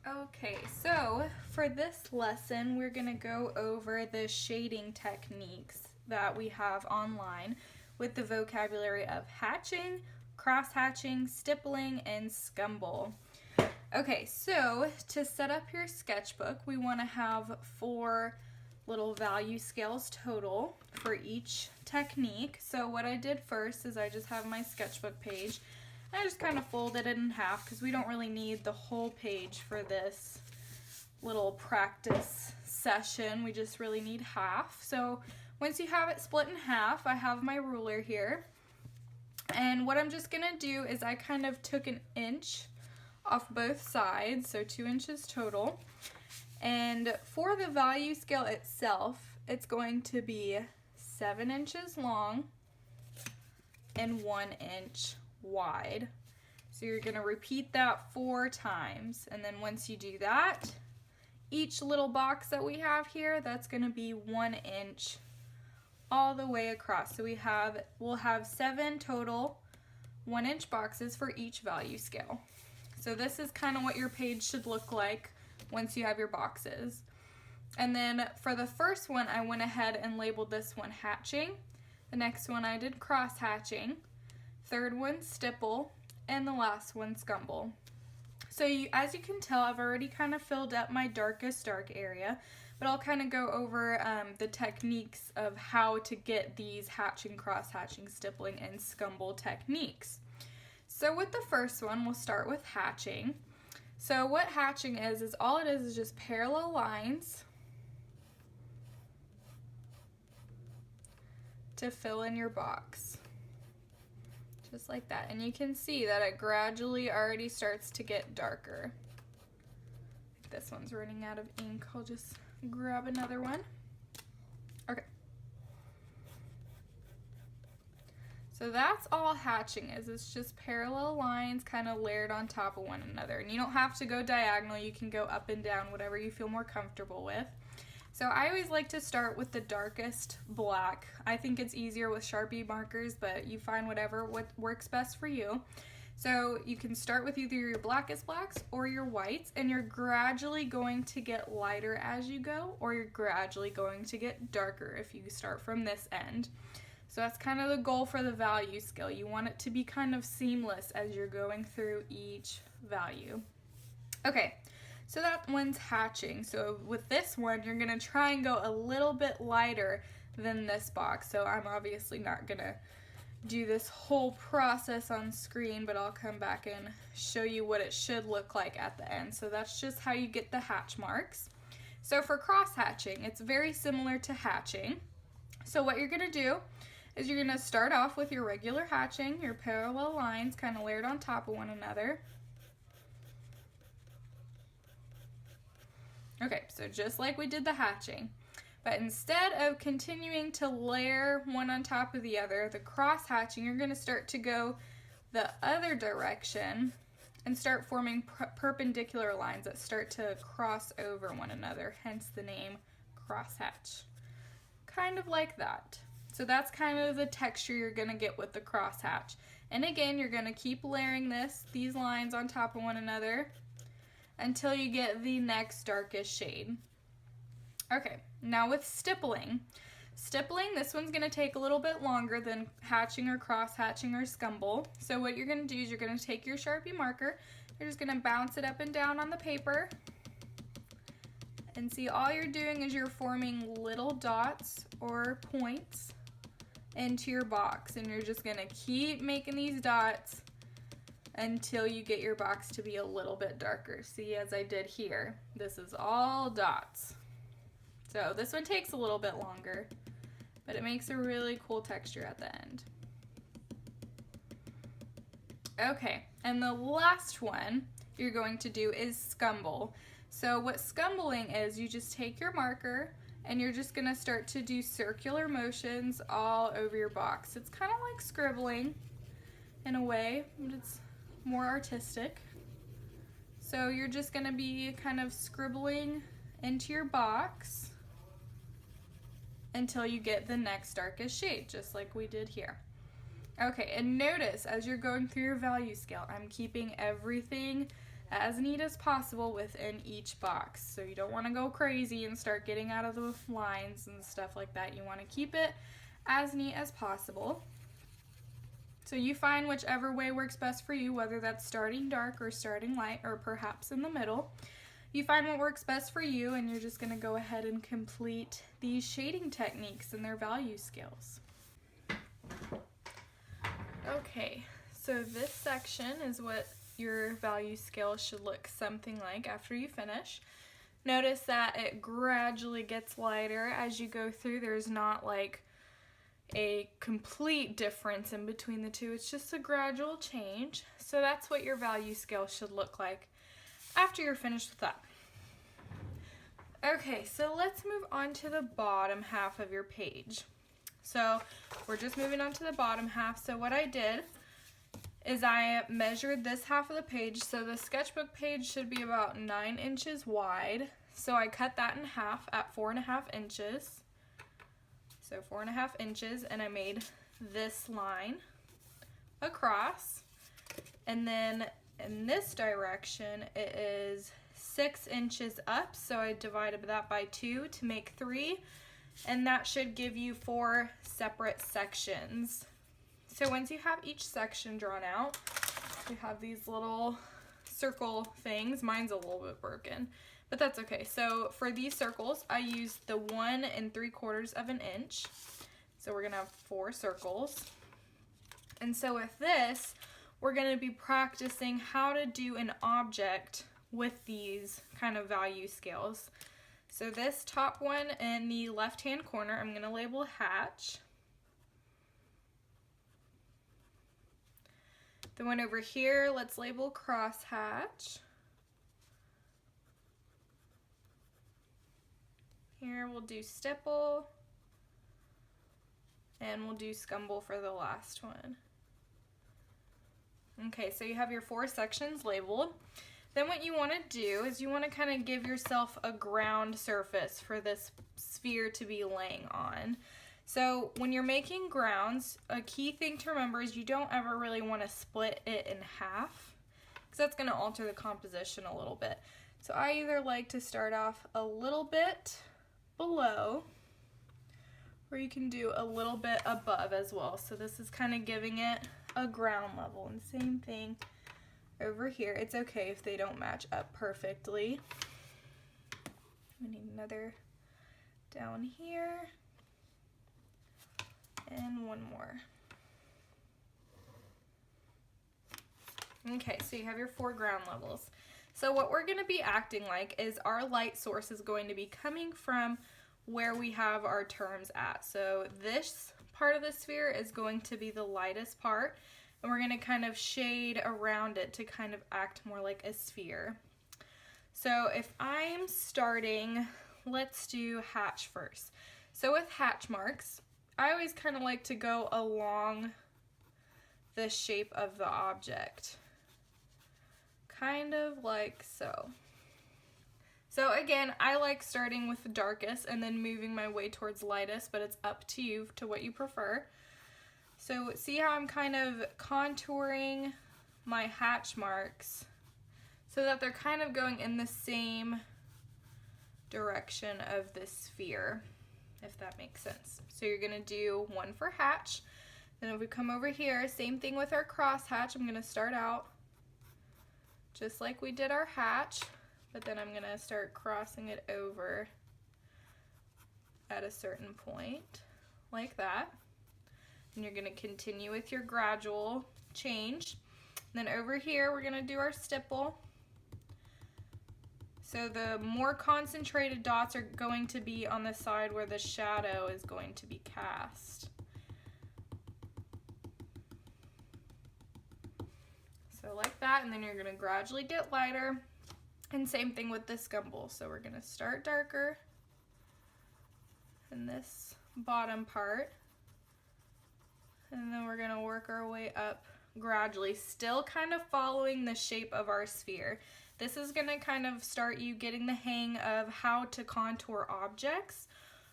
Okay, so for this lesson, we're going to go over the shading techniques that we have online with the vocabulary of hatching, cross-hatching, stippling, and scumble. Okay, so to set up your sketchbook, we want to have 4 little value scales total for each technique. So what I did first is I just have my sketchbook page. I just kind of folded it in half because we don't really need the whole page for this little practice session. We just really need half. So once you have it split in half, I have my ruler here. And what I'm just gonna do is I kind of took an inch off both sides, so 2 inches total. And for the value scale itself, it's going to be 7 inches long and 1 inch wide. So you're going to repeat that 4 times, and then once you do that, each little box that we have here, that's going to be 1 inch all the way across. So we'll have 7 total 1 inch boxes for each value scale. So this is kind of what your page should look like once you have your boxes. And then for the first one, I went ahead and labeled this one hatching. The next one I did cross hatching. Third one stipple, and the last one scumble. So as you can tell, I've already kind of filled up my darkest dark area, but I'll kind of go over the techniques of how to get these hatching, cross hatching, stippling, and scumble techniques. So with the first one, we'll start with hatching. So what hatching is all it is just parallel lines to fill in your box. Just like that. And you can see that it gradually already starts to get darker. This one's running out of ink. I'll just grab another one. Okay. So that's all hatching is. It's just parallel lines kind of layered on top of one another. And you don't have to go diagonal. You can go up and down, whatever you feel more comfortable with. So I always like to start with the darkest black. I think it's easier with Sharpie markers, but you find what works best for you. So you can start with either your blackest blacks or your whites, and you're gradually going to get lighter as you go, or you're gradually going to get darker if you start from this end. So that's kind of the goal for the value scale. You want it to be kind of seamless as you're going through each value. Okay. So that one's hatching. So with this one, you're gonna try and go a little bit lighter than this box. So I'm obviously not gonna do this whole process on screen, but I'll come back and show you what it should look like at the end. So that's just how you get the hatch marks. So for cross hatching, it's very similar to hatching. So what you're gonna do is you're gonna start off with your regular hatching, your parallel lines kind of layered on top of one another. Okay, so just like we did the hatching, but instead of continuing to layer one on top of the other, the cross hatching, you're going to start to go the other direction and start forming perpendicular lines that start to cross over one another, hence the name crosshatch. Kind of like that. So that's kind of the texture you're going to get with the crosshatch. And again, you're going to keep layering these lines on top of one another until you get the next darkest shade. Okay, now with stippling. Stippling, this one's gonna take a little bit longer than hatching or cross hatching or scumble. So what you're gonna do is you're gonna take your Sharpie marker, you're just gonna bounce it up and down on the paper. And see, all you're doing is you're forming little dots or points into your box. And you're just gonna keep making these dots until you get your box to be a little bit darker. See, as I did here, this is all dots. So this one takes a little bit longer, but it makes a really cool texture at the end. Okay, and the last one you're going to do is scumble. So what scumbling is, you just take your marker and you're just gonna start to do circular motions all over your box. It's kind of like scribbling in a way, but it's more artistic. So you're just going to be kind of scribbling into your box until you get the next darkest shade, just like we did here. Okay, and notice as you're going through your value scale, I'm keeping everything as neat as possible within each box. So you don't want to go crazy and start getting out of the lines and stuff like that. You want to keep it as neat as possible. So you find whichever way works best for you, whether that's starting dark or starting light or perhaps in the middle. You find what works best for you, and you're just going to go ahead and complete these shading techniques and their value scales. Okay, so this section is what your value scale should look something like after you finish. Notice that it gradually gets lighter as you go through. There's not like a complete difference in between the two. It's just a gradual change. So that's what your value scale should look like after you're finished with that. Okay, so let's move on to the bottom half of your page. So we're just moving on to the bottom half. So what I did is I measured this half of the page. So the sketchbook page should be about 9 inches wide. So I cut that in half at 4.5 inches. So 4.5 inches, and I made this line across. And then in this direction, it is 6 inches up. So I divided that by 2 to make 3. And that should give you 4 separate sections. So once you have each section drawn out, you have these little circle things. Mine's a little bit broken, but that's okay. So for these circles, I used the 1 3/4 inch. So we're gonna have 4 circles. And so with this, we're gonna be practicing how to do an object with these kind of value scales. So this top one in the left-hand corner, I'm gonna label hatch. The one over here, let's label crosshatch. Here we'll do stipple, and we'll do scumble for the last one. Okay, so you have your 4 sections labeled. Then what you want to do is you want to kind of give yourself a ground surface for this sphere to be laying on. So when you're making grounds, a key thing to remember is you don't ever really want to split it in half, because that's going to alter the composition a little bit. So I either like to start off a little bit below, or you can do a little bit above as well. So this is kind of giving it a ground level, and same thing over here. It's okay if they don't match up perfectly. We need another down here. And one more. Okay, so you have your 4 ground levels. So what we're going to be acting like is our light source is going to be coming from where we have our terms at. So this part of the sphere is going to be the lightest part, and we're going to kind of shade around it to kind of act more like a sphere. So if I'm starting, let's do hatch first. So with hatch marks, I always kind of like to go along the shape of the object, kind of like so. So again, I like starting with the darkest and then moving my way towards lightest, but it's up to you to what you prefer. So see how I'm kind of contouring my hatch marks so that they're kind of going in the same direction of the sphere, if that makes sense. So you're gonna do 1 for hatch. Then if we come over here, same thing with our cross hatch. I'm gonna start out just like we did our hatch, but then I'm gonna start crossing it over at a certain point, like that. And you're gonna continue with your gradual change. And then over here, we're gonna do our stipple. So the more concentrated dots are going to be on the side where the shadow is going to be cast. So like that, and then you're gonna gradually get lighter. And same thing with the scumble. So we're gonna start darker in this bottom part, and then we're gonna work our way up gradually, still kind of following the shape of our sphere. This is gonna kind of start you getting the hang of how to contour objects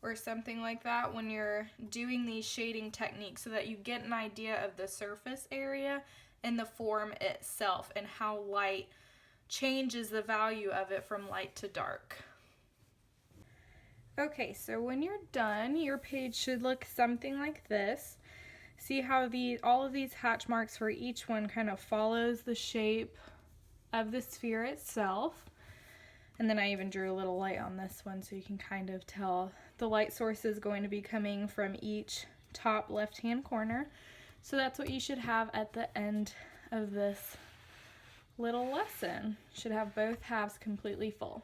or something like that when you're doing these shading techniques, so that you get an idea of the surface area and the form itself and how light changes the value of it from light to dark. Okay, so when you're done, your page should look something like this. See how all of these hatch marks for each one kind of follows the shape of the sphere itself. And then I even drew a little light on this one so you can kind of tell the light source is going to be coming from each top left-hand corner. So that's what you should have at the end of this little lesson. Should have both halves completely full.